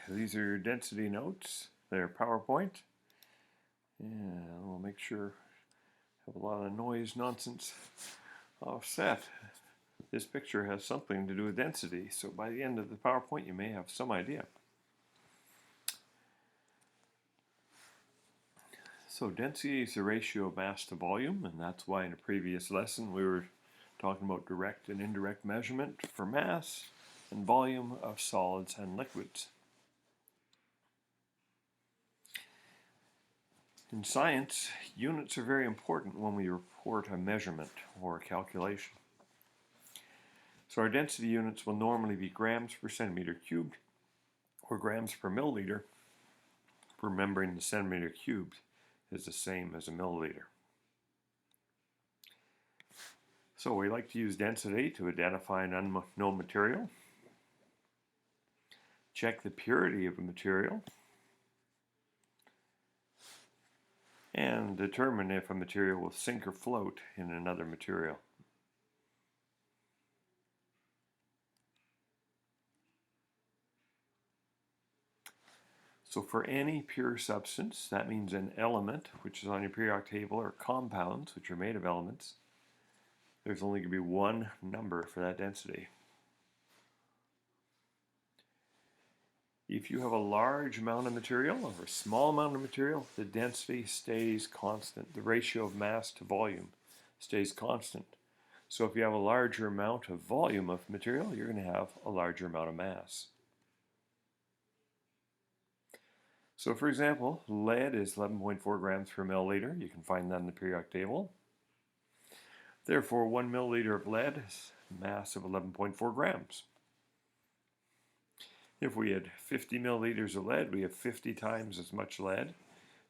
These are your density notes. They're PowerPoint. And we'll make sure have a lot of noise nonsense offset. This picture has something to do with density, so by the end of the PowerPoint you may have some idea. So density is the ratio of mass to volume, and that's why in a previous lesson we were talking about direct and indirect measurement for mass and volume of solids and liquids. In science, units are very important when we report a measurement or a calculation. So our density units will normally be grams per centimeter cubed or grams per milliliter, remembering the centimeter cubed is the same as a milliliter. So we like to use density to identify an unknown material, check the purity of a material, and determine if a material will sink or float in another material. So for any pure substance, that means an element, which is on your periodic table, or compounds, which are made of elements, there's only going to be one number for that density. If you have a large amount of material or a small amount of material, the density stays constant. The ratio of mass to volume stays constant. So if you have a larger amount of volume of material, you're going to have a larger amount of mass. So for example, lead is 11.4 grams per milliliter. You can find that in the periodic table. Therefore, 1 milliliter of lead is a mass of 11.4 grams. If we had 50 milliliters of lead, we have 50 times as much lead.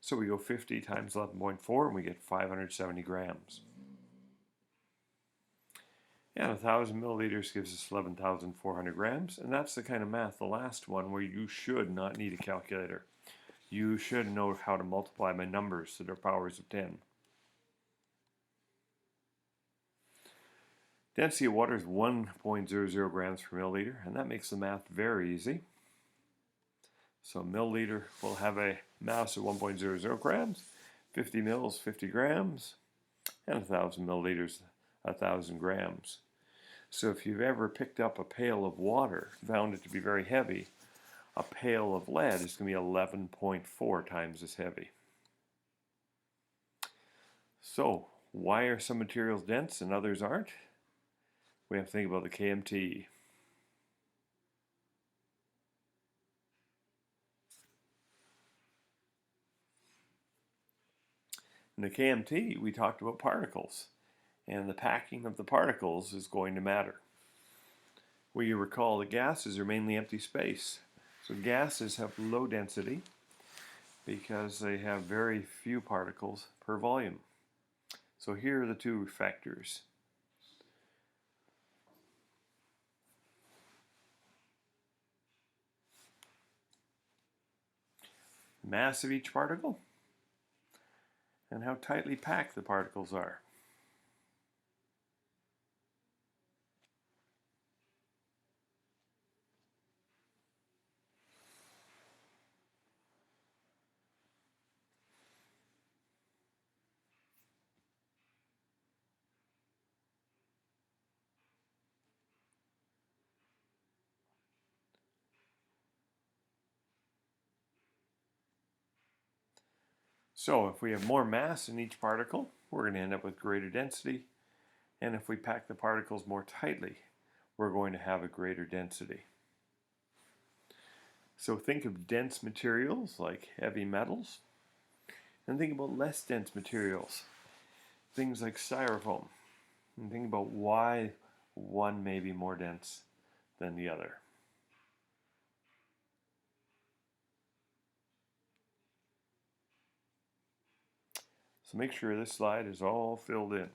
So we go 50 times 11.4 and we get 570 grams. And 1,000 milliliters gives us 11,400 grams. And that's the kind of math, the last one, where you should not need a calculator. You should know how to multiply by numbers that are powers of 10. Density of water is 1.00 grams per milliliter, and that makes the math very easy. So a milliliter will have a mass of 1.00 grams, 50 mils, 50 grams, and 1,000 milliliters, 1,000 grams. So if you've ever picked up a pail of water, found it to be very heavy, a pail of lead is going to be 11.4 times as heavy. So why are some materials dense and others aren't? We have to think about the KMT. In the KMT, we talked about particles, and the packing of the particles is going to matter. Well, you recall the gases are mainly empty space. So gases have low density because they have very few particles per volume. So here are the two factors. Mass of each particle and how tightly packed the particles are. So if we have more mass in each particle, we're going to end up with greater density. And if we pack the particles more tightly, we're going to have a greater density. So think of dense materials like heavy metals, and think about less dense materials, things like styrofoam, and think about why one may be more dense than the other. So make sure this slide is all filled in.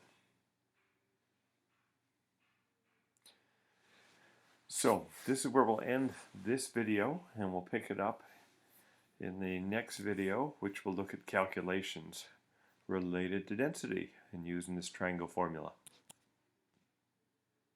So this is where we'll end this video, and we'll pick it up in the next video, which will look at calculations related to density and using this triangle formula.